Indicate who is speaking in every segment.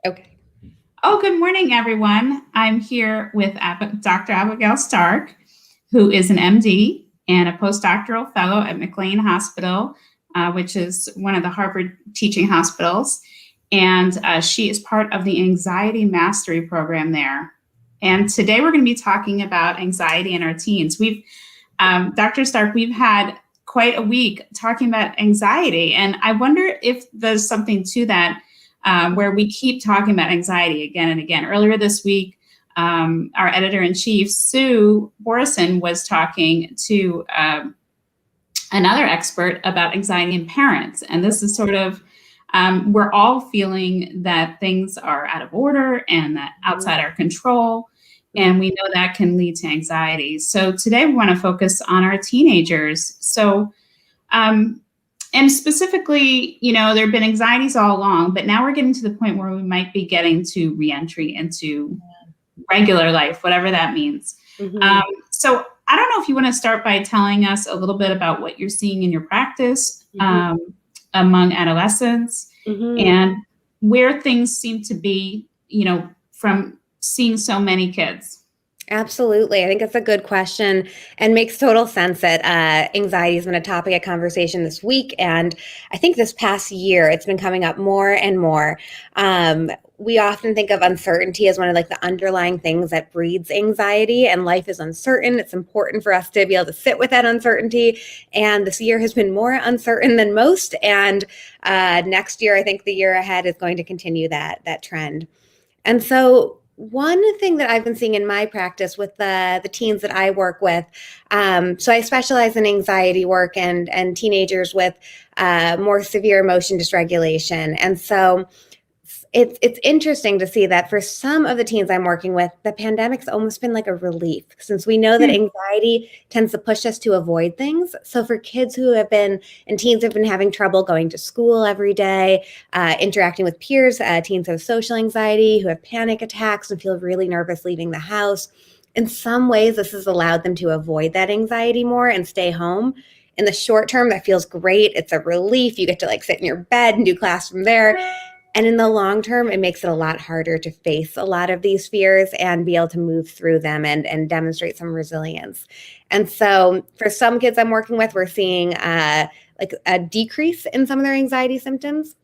Speaker 1: Okay.
Speaker 2: Oh, good morning, everyone. I'm here with Dr. Abigail Stark, who is an MD and a postdoctoral fellow at McLean Hospital, which is one of the Harvard teaching hospitals. And she is part of the Anxiety Mastery program there. And today we're going to be talking about anxiety in our teens. Dr. Stark, we've had quite a week talking about anxiety. And I wonder if there's something to that where we keep talking about anxiety again and again. Earlier this week, our editor-in-chief, Sue Borison, was talking to another expert about anxiety in parents. And this is sort of, we're all feeling that things are out of order and that outside our control. And we know that can lead to anxiety. So today we want to focus on our teenagers. So, and specifically, there have been anxieties all along, but now we're getting to the point where we might be getting to reentry into regular life, whatever that means. So I don't know if you want to start by telling us a little bit about what you're seeing in your practice among adolescents and where things seem to be, from seeing so many kids.
Speaker 1: Absolutely. I think that's a good question and makes total sense that anxiety has been a topic of conversation this week. And I think this past year, it's been coming up more and more. We often think of uncertainty as one of the underlying things that breeds anxiety, and life is uncertain. It's important for us to be able to sit with that uncertainty. And this year has been more uncertain than most. And next year, I think the year ahead is going to continue that trend. And so one thing that I've been seeing in my practice with the teens that I work with, so I specialize in anxiety work and teenagers with more severe emotion dysregulation. And so it's interesting to see that for some of the teens I'm working with, the pandemic's almost been like a relief, since we know that anxiety tends to push us to avoid things. So for kids who have been, and teens have been having trouble going to school every day, interacting with peers, teens who have social anxiety, who have panic attacks and feel really nervous leaving the house. In some ways, this has allowed them to avoid that anxiety more and stay home. In the short term, that feels great. It's a relief. You get to sit in your bed and do class from there. And in the long term, it makes it a lot harder to face a lot of these fears and be able to move through them and demonstrate some resilience. And so for some kids I'm working with, we're seeing a decrease in some of their anxiety symptoms.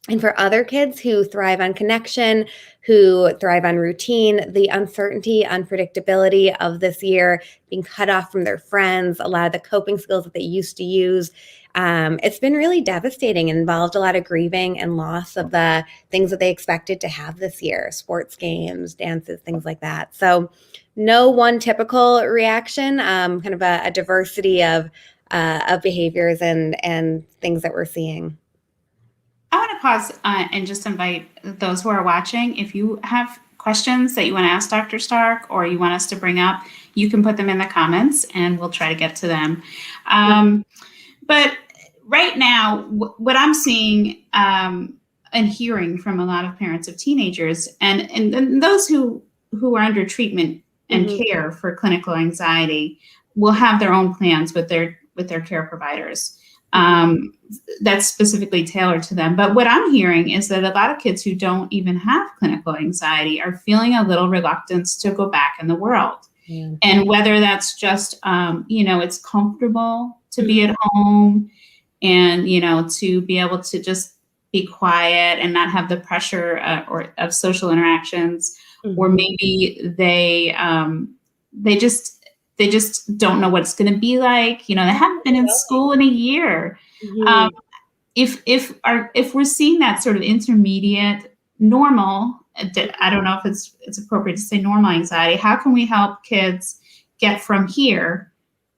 Speaker 1: And for other kids who thrive on connection, who thrive on routine, the uncertainty, unpredictability of this year, being cut off from their friends, a lot of the coping skills that they used to use, it's been really devastating and involved a lot of grieving and loss of the things that they expected to have this year, sports games, dances, things like that. So no one typical reaction, kind of a diversity of behaviors and things that we're seeing.
Speaker 2: I want to pause and just invite those who are watching. If you have questions that you want to ask Dr. Stark or you want us to bring up, you can put them in the comments and we'll try to get to them. But right now, what I'm seeing and hearing from a lot of parents of teenagers and those who are under treatment and care for clinical anxiety will have their own plans with their care providers. That's specifically tailored to them. But what I'm hearing is that a lot of kids who don't even have clinical anxiety are feeling a little reluctance to go back in the world. Yeah. And whether that's just, it's comfortable to be at home and, to be able to just be quiet and not have the pressure of social interactions, or maybe they just don't know what it's going to be like. They haven't been in school in a year. If we're seeing that sort of intermediate normal, I don't know if it's appropriate to say normal anxiety, how can we help kids get from here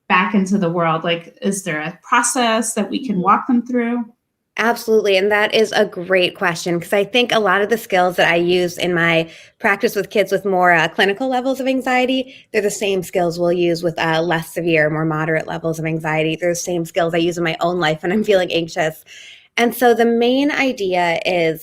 Speaker 2: back into the world? Is there a process that we can walk them through?
Speaker 1: Absolutely. And that is a great question, because I think a lot of the skills that I use in my practice with kids with more clinical levels of anxiety, they're the same skills we'll use with less severe, more moderate levels of anxiety. They're the same skills I use in my own life when I'm feeling anxious. And so the main idea is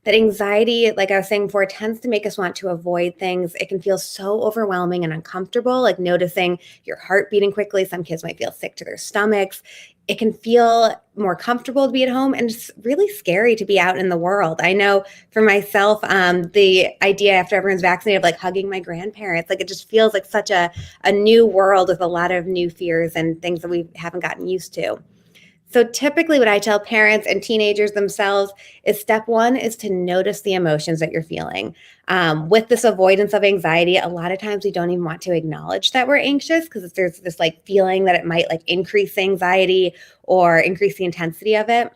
Speaker 1: that anxiety, like I was saying before, tends to make us want to avoid things. It can feel so overwhelming and uncomfortable, like noticing your heart beating quickly. Some kids might feel sick to their stomachs. it can feel more comfortable to be at home, and it's really scary to be out in the world. I know for myself, the idea after everyone's vaccinated of like hugging my grandparents, like it just feels like such a new world with a lot of new fears and things that we haven't gotten used to. So typically what I tell parents and teenagers themselves is step one is to notice the emotions that you're feeling. With this avoidance of anxiety, a lot of times we don't even want to acknowledge that we're anxious because there's this like feeling that it might like increase anxiety or increase the intensity of it.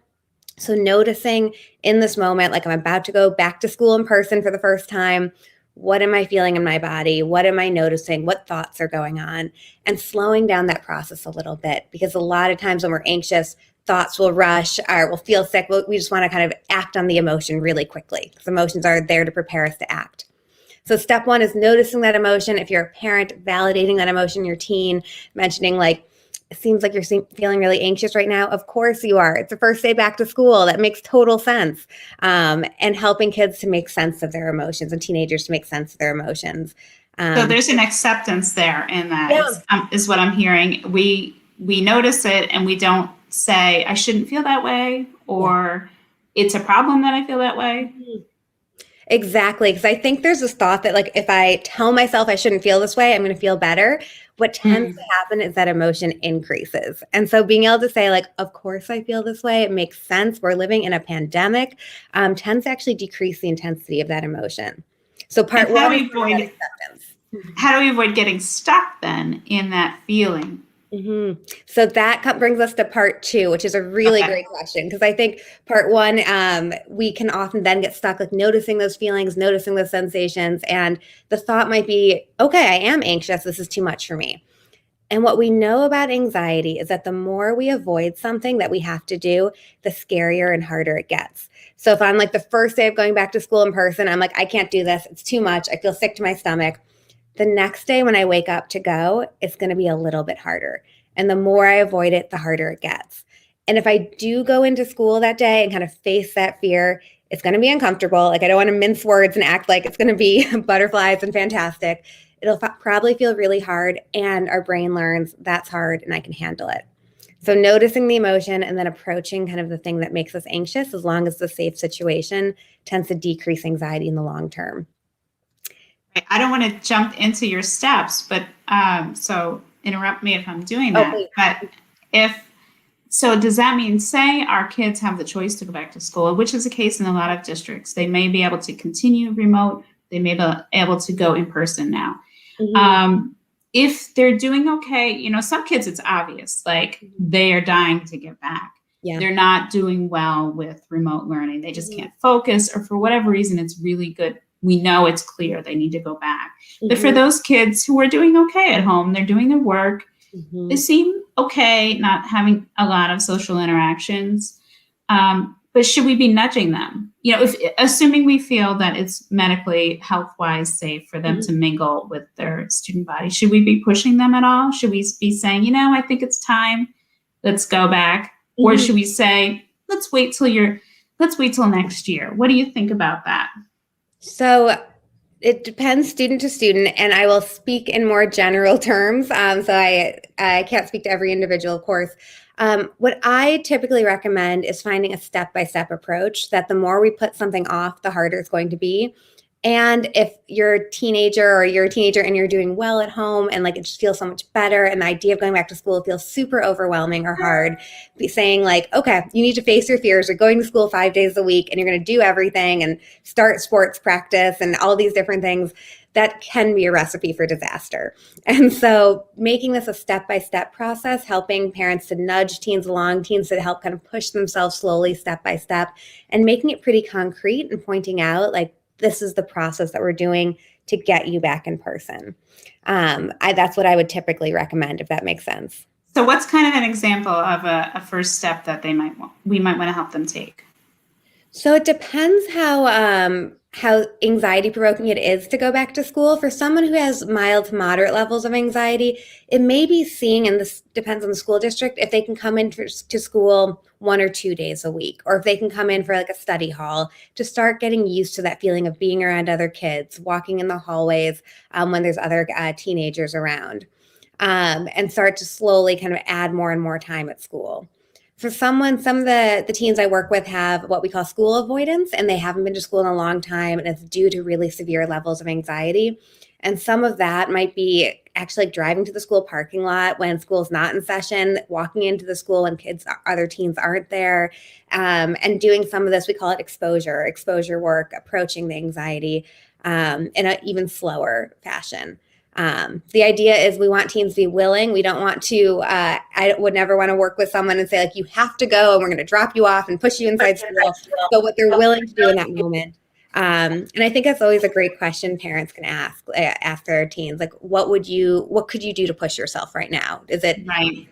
Speaker 1: So noticing in this moment, like I'm about to go back to school in person for the first time, what am I feeling in my body? What am I noticing? What thoughts are going on? And slowing down that process a little bit, because a lot of times when we're anxious, thoughts will rush or we'll feel sick. We just want to kind of act on the emotion really quickly because emotions are there to prepare us to act. So step one is noticing that emotion. If you're a parent, validating that emotion, your teen, mentioning like, it seems like you're feeling really anxious right now. Of course you are. It's the first day back to school. That makes total sense. And helping kids to make sense of their emotions and teenagers to make sense of their emotions.
Speaker 2: So there's an acceptance there in that
Speaker 1: Yeah.
Speaker 2: is what I'm hearing. We notice it and we don't say I shouldn't feel that way, or it's a problem that I feel that way.
Speaker 1: Exactly. Because I think there's this thought that, like, if I tell myself I shouldn't feel this way, I'm going to feel better. What tends to happen is that emotion increases. And so being able to say, like, of course I feel this way, it makes sense. We're living in a pandemic, tends to actually decrease the intensity of that emotion. So part
Speaker 2: And
Speaker 1: one is that acceptance.
Speaker 2: how do we avoid getting stuck then in that feeling?
Speaker 1: So that brings us to part two, which is a really
Speaker 2: Okay.
Speaker 1: great question, because I think part one, we can often then get stuck like noticing those feelings, noticing those sensations, and the thought might be, okay, I am anxious. This is too much for me. And what we know about anxiety is that the more we avoid something that we have to do, the scarier and harder it gets. So if I'm like the first day of going back to school in person, I'm like, I can't do this. It's too much. I feel sick to my stomach. The next day when I wake up to go, it's going to be a little bit harder. And the more I avoid it, the harder it gets. And if I do go into school that day and kind of face that fear, it's going to be uncomfortable. Like I don't want to mince words and act like it's going to be butterflies and fantastic. It'll probably feel really hard, and our brain learns that's hard and I can handle it. So noticing the emotion and then approaching kind of the thing that makes us anxious, as long as it's a safe situation, tends to decrease anxiety in the long term.
Speaker 2: I don't want to jump into your steps, but so interrupt me if I'm doing
Speaker 1: Oh,
Speaker 2: that.
Speaker 1: please.
Speaker 2: But does that mean, say our kids have the choice to go back to school, which is the case in a lot of districts? They may be able to continue remote. They may be able to go in person now. If they're doing okay, some kids, it's obvious, like they are dying to get back.
Speaker 1: Yeah.
Speaker 2: They're not doing well with remote learning. They just can't focus, or for whatever reason, it's really good. We know it's clear they need to go back. But for those kids who are doing okay at home, they're doing their work, they seem okay, not having a lot of social interactions. But should we be nudging them? Assuming we feel that it's medically, health-wise safe for them to mingle with their student body, should we be pushing them at all? Should we be saying, I think it's time, let's go back? Or should we say, let's wait till next year? What do you think about that?
Speaker 1: So it depends student to student, and I will speak in more general terms. So I can't speak to every individual, of course. What I typically recommend is finding a step-by-step approach that the more we put something off, the harder it's going to be. And if you're a teenager and you're doing well at home and like it just feels so much better, and the idea of going back to school feels super overwhelming or hard, be saying like, okay, you need to face your fears. You're going to school 5 days a week and you're going to do everything and start sports practice and all these different things. That can be a recipe for disaster. And so making this a step-by-step process, helping parents to nudge teens along, teens to help kind of push themselves slowly, step by step, and making it pretty concrete and pointing out like, this is the process that we're doing to get you back in person. That's what I would typically recommend, if that makes sense.
Speaker 2: So what's kind of an example of a first step that we might want to help them take?
Speaker 1: So it depends how anxiety provoking it is to go back to school. For someone who has mild to moderate levels of anxiety, it may be seeing, and this depends on the school district, if they can come into school 1 or 2 days a week, or if they can come in for like a study hall to start getting used to that feeling of being around other kids, walking in the hallways when there's other teenagers around, and start to slowly kind of add more and more time at school. For some of the teens I work with have what we call school avoidance, and they haven't been to school in a long time, and it's due to really severe levels of anxiety. And some of that might be actually like driving to the school parking lot when school's not in session, walking into the school when other teens aren't there, and doing some of this, we call it exposure work, approaching the anxiety in an even slower fashion. The idea is we want teens to be willing. We don't want to, I would never want to work with someone and say, like, you have to go and we're going to drop you off and push you inside school. But what they're willing to do in that moment. And I think that's always a great question parents can ask their teens, like, what could you do to push yourself right now? Is it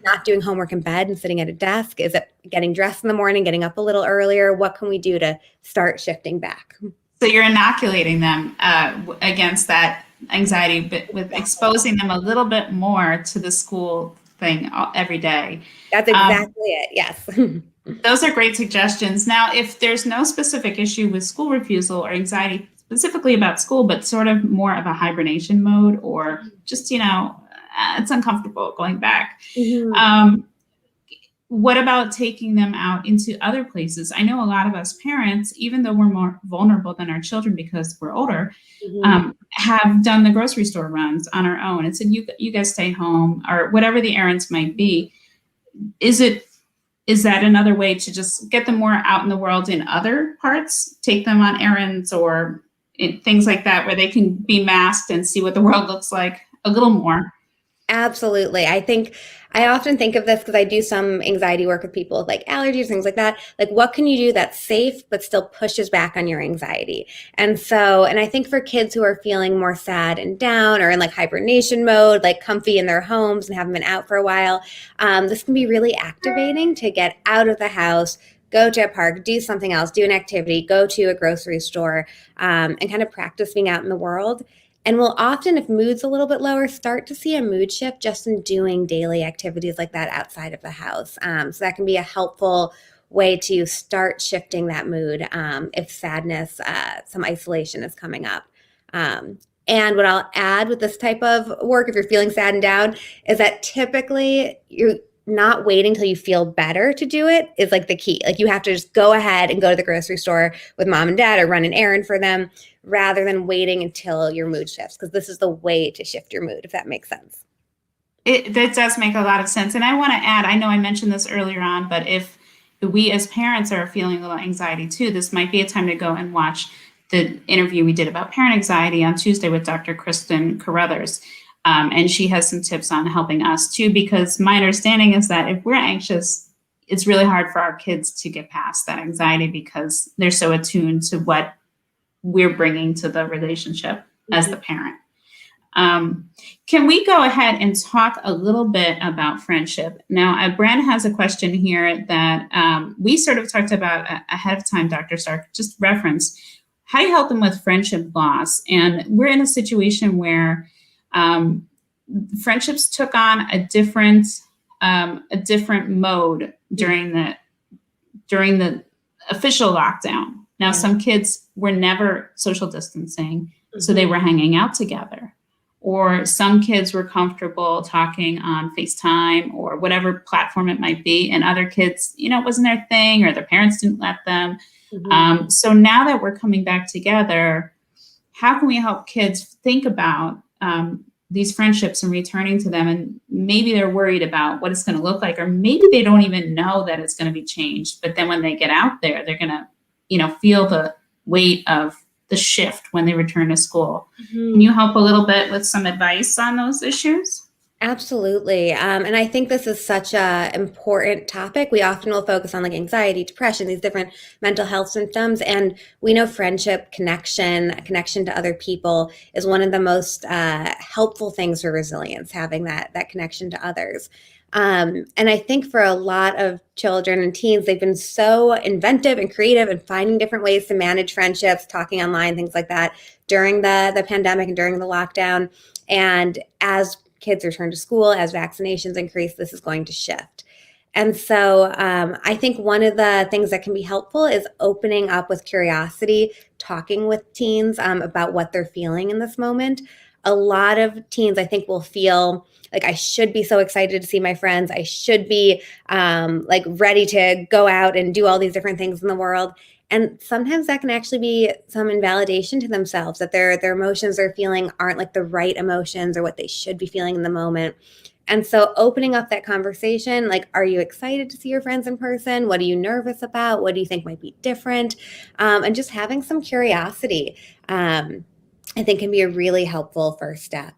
Speaker 1: not doing homework in bed and sitting at a desk? Is it getting dressed in the morning, getting up a little earlier? What can we do to start shifting back?
Speaker 2: So you're inoculating them against that anxiety, but with exposing them a little bit more to the school thing every day.
Speaker 1: That's exactly it. Yes.
Speaker 2: Those are great suggestions. Now, if there's no specific issue with school refusal or anxiety specifically about school, but sort of more of a hibernation mode, or just, it's uncomfortable going back.
Speaker 1: Mm-hmm.
Speaker 2: What about taking them out into other places? I know a lot of us parents, even though we're more vulnerable than our children because we're older, have done the grocery store runs on our own and said, you guys stay home, or whatever the errands might be. Is that another way to just get them more out in the world in other parts, take them on errands or things like that, where they can be masked and see what the world looks like a little more?
Speaker 1: Absolutely. I often think of this because I do some anxiety work with people with like allergies, things like that. Like, what can you do that's safe but still pushes back on your anxiety? And I think for kids who are feeling more sad and down or in like hibernation mode, like comfy in their homes and haven't been out for a while, this can be really activating to get out of the house, go to a park, do something else, do an activity, go to a grocery store, and kind of practice being out in the world. And we'll often, if mood's a little bit lower, start to see a mood shift just in doing daily activities like that outside of the house. So that can be a helpful way to start shifting that mood if sadness, some isolation is coming up. And what I'll add with this type of work, if you're feeling sad and down, is that typically you're not waiting till you feel better to do it is like the key. Like, you have to just go ahead and go to the grocery store with mom and dad or run an errand for them rather than waiting until your mood shifts, because this is the way to shift your mood, if that makes sense.
Speaker 2: That does make a lot of sense. And I want to add, I know I mentioned this earlier on, but if we as parents are feeling a little anxiety too, this might be a time to go and watch the interview we did about parent anxiety on Tuesday with Dr. Kristen Carruthers. And she has some tips on helping us too, because my understanding is that if we're anxious, it's really hard for our kids to get past that anxiety because they're so attuned to what we're bringing to the relationship as the parent. Can we go ahead and talk a little bit about friendship? Now, Bran has a question here that we sort of talked about ahead of time, Dr. Stark, just reference. How do you help them with friendship loss? And we're in a situation where friendships took on a different mode during the official lockdown. Now, some kids were never social distancing, so they were hanging out together. Or some kids were comfortable talking on FaceTime or whatever platform it might be, and other kids, it wasn't their thing, or their parents didn't let them. So now that we're coming back together, how can we help kids think about these friendships and returning to them? And maybe they're worried about what it's going to look like, or maybe they don't even know that it's going to be changed. But then when they get out there, they're going to, feel the weight of the shift when they return to school. Can you help a little bit with some advice on those issues?
Speaker 1: Absolutely. And I think this is such a important topic. We often will focus on like anxiety, depression, these different mental health symptoms. And we know friendship, connection to other people is one of the most helpful things for resilience, having that connection to others. And I think for a lot of children and teens, they've been so inventive and creative and finding different ways to manage friendships, talking online, things like that during the pandemic and during the lockdown. And as kids return to school, as vaccinations increase, this is going to shift. And so I think one of the things that can be helpful is opening up with curiosity, talking with teens about what they're feeling in this moment. a lot of teens, I think, will feel like I should be so excited to see my friends. I should be like ready to go out and do all these different things in the world. And sometimes that can actually be some invalidation to themselves, that their emotions they're feeling aren't like the right emotions or what they should be feeling in the moment. And so opening up that conversation, like, are you excited to see your friends in person? What are you nervous about? What do you think might be different? And just having some curiosity, I think can be a really helpful first step.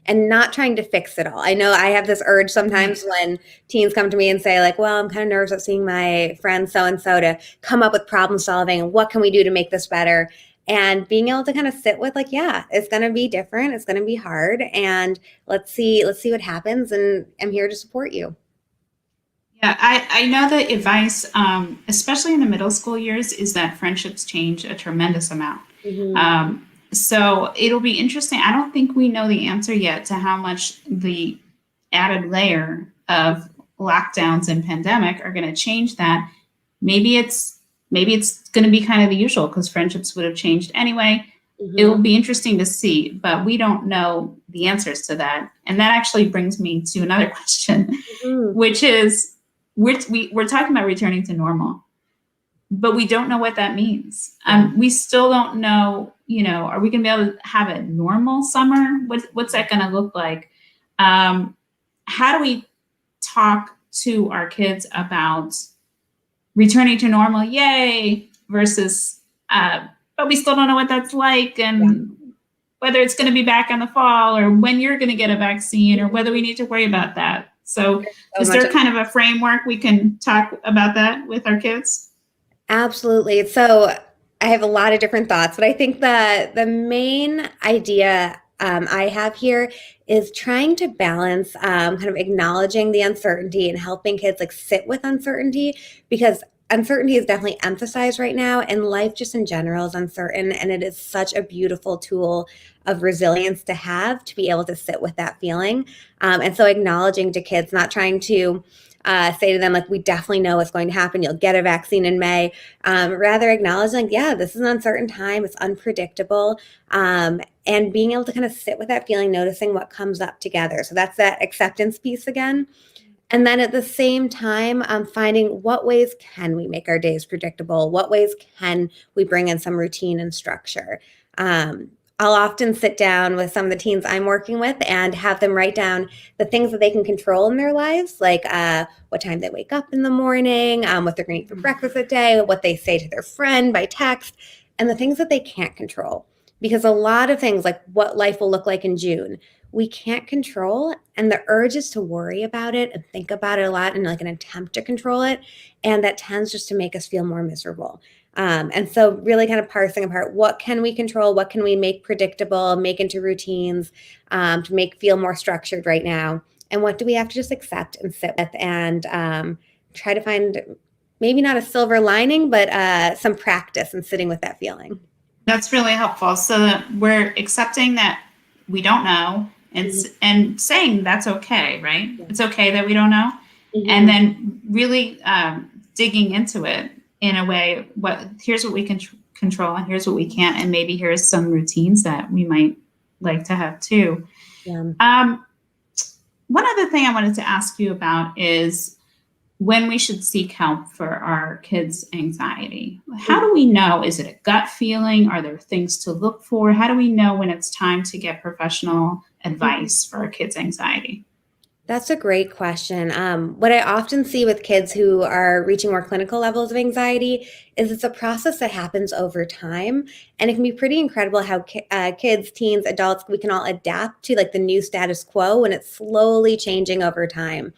Speaker 1: And not trying to fix it all. I know I have this urge sometimes when teens come to me and say like, well, I'm kind of nervous about seeing my friend so-and-so, to come up with problem solving and what can we do to make this better? And being able to kind of sit with like, yeah, it's going to be different. It's going to be hard. And let's see what happens. And I'm here to support you.
Speaker 2: Yeah, I know the advice, especially in the middle school years, is that friendships change a tremendous amount.
Speaker 1: Mhm.
Speaker 2: So it'll be interesting. I don't think we know the answer yet to how much the added layer of lockdowns and pandemic are going to change that. Maybe it's going to be kind of the usual because friendships would have changed anyway. It will
Speaker 1: Mhm.
Speaker 2: be interesting to see, but we don't know the answers to that. And that actually brings me to another question,
Speaker 1: Mhm.
Speaker 2: which is we're talking about returning to normal, but we don't know what that means.
Speaker 1: Yeah.
Speaker 2: We still don't know, are we going to be able to have a normal summer? What's that going to look like? Um, how do we talk to our kids about returning to normal? Yay! Versus, but we still don't know what that's like,
Speaker 1: Yeah.
Speaker 2: and whether it's going to be back in the fall, or when you're going to get a vaccine, or whether we need to worry about that. So,
Speaker 1: So
Speaker 2: is
Speaker 1: much.
Speaker 2: there kind of a framework we can talk about that with our kids?
Speaker 1: Absolutely. So I have a lot of different thoughts, but I think the main idea I have here is trying to balance kind of acknowledging the uncertainty and helping kids like sit with uncertainty, because uncertainty is definitely emphasized right now, and life just in general is uncertain, and it is such a beautiful tool of resilience to have, to be able to sit with that feeling. And so acknowledging to kids, not trying to say to them like, we definitely know what's going to happen, you'll get a vaccine in May. Rather acknowledging, yeah, this is an uncertain time, it's unpredictable, and being able to kind of sit with that feeling, noticing what comes up together. So that's that acceptance piece again. And then at the same time, finding what ways can we make our days predictable? What ways can we bring in some routine and structure? Um, I'll often sit down with some of the teens I'm working with and have them write down the things that they can control in their lives, like what time they wake up in the morning, what they're going to eat for breakfast that day, what they say to their friend by text, and the things that they can't control. Because a lot of things, like what life will look like in June, we can't control, and the urge is to worry about it and think about it a lot, and like an attempt to control it, and that tends just to make us feel more miserable. And so really kind of parsing apart, what can we control, what can we make predictable, make into routines, to make feel more structured right now, and what do we have to just accept and sit with, and try to find maybe not a silver lining, but some practice in sitting with that feeling.
Speaker 2: That's really helpful. So that we're accepting that we don't know, and
Speaker 1: Mhm.
Speaker 2: and saying that's okay, right?
Speaker 1: Yeah.
Speaker 2: It's okay that we don't know, and
Speaker 1: Mhm.
Speaker 2: then really digging into it in a way. Here's what we can control, and here's what we can't, and maybe here's some routines that we might like to have too.
Speaker 1: Yeah.
Speaker 2: Um, One other thing I wanted to ask you about is when we should seek help for our kids' anxiety. How do we know? Is it a gut feeling? Are there things to look for? How do we know when it's time to get professional
Speaker 1: Mhm.
Speaker 2: advice for our kids' anxiety?
Speaker 1: That's a great question. What I often see with kids who are reaching more clinical levels of anxiety is it's a process that happens over time, and it can be pretty incredible how kids, teens, adults, we can all adapt to like the new status quo when it's slowly changing over time.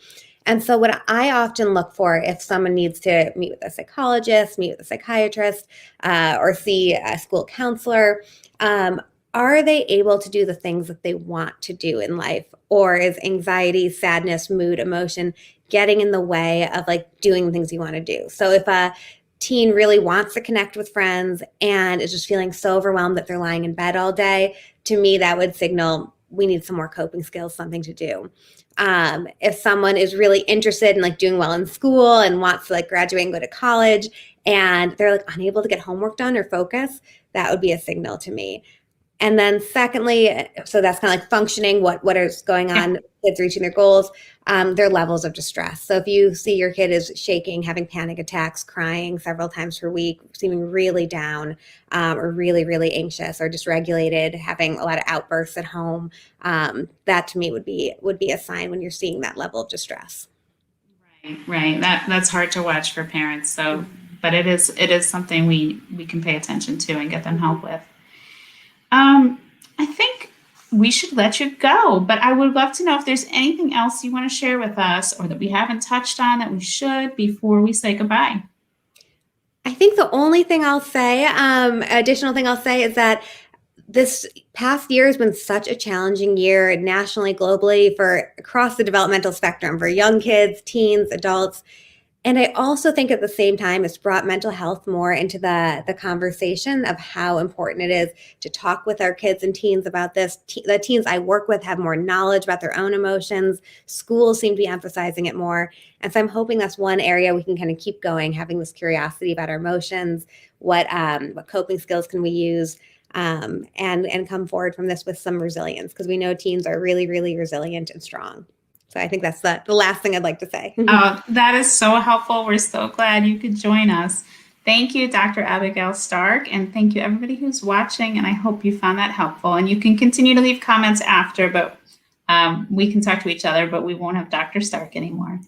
Speaker 1: And so, what I often look for if someone needs to meet with a psychologist, meet with a psychiatrist, or see a school counselor, um, are they able to do the things that they want to do in life? Or is anxiety, sadness, mood, emotion getting in the way of like doing things you want to do? So if a teen really wants to connect with friends and is just feeling so overwhelmed that they're lying in bed all day, to me, that would signal we need some more coping skills, something to do. If someone is really interested in like doing well in school and wants to like graduate and go to college, and they're like unable to get homework done or focus, that would be a signal to me. And then secondly, so that's kind of like functioning, what is going on, kids reaching their goals, their levels of distress. So if you see your kid is shaking, having panic attacks, crying several times per week, seeming really down, or really, really anxious or dysregulated, having a lot of outbursts at home, that to me would be a sign when you're seeing that level of distress.
Speaker 2: Right. That's hard to watch for parents. So, but it is something we can pay attention to and get them help with. I think we should let you go, but I would love to know if there's anything else you want to share with us or that we haven't touched on that we should before we say goodbye.
Speaker 1: I think the only thing I'll say, additional thing I'll say, is that this past year has been such a challenging year nationally, globally, for across the developmental spectrum for young kids, teens, adults. And I also think at the same time, it's brought mental health more into the conversation of how important it is to talk with our kids and teens about this. The teens I work with have more knowledge about their own emotions. Schools seem to be emphasizing it more. And so I'm hoping that's one area we can kind of keep going, having this curiosity about our emotions, what coping skills can we use, and come forward from this with some resilience, because we know teens are really, really resilient and strong. So I think that's the last thing I'd like to say.
Speaker 2: Oh, that is so helpful. We're so glad you could join us. Thank you, Dr. Abigail Stark, and thank you everybody who's watching, and I hope you found that helpful. And you can continue to leave comments after, but we can talk to each other, but we won't have Dr. Stark anymore.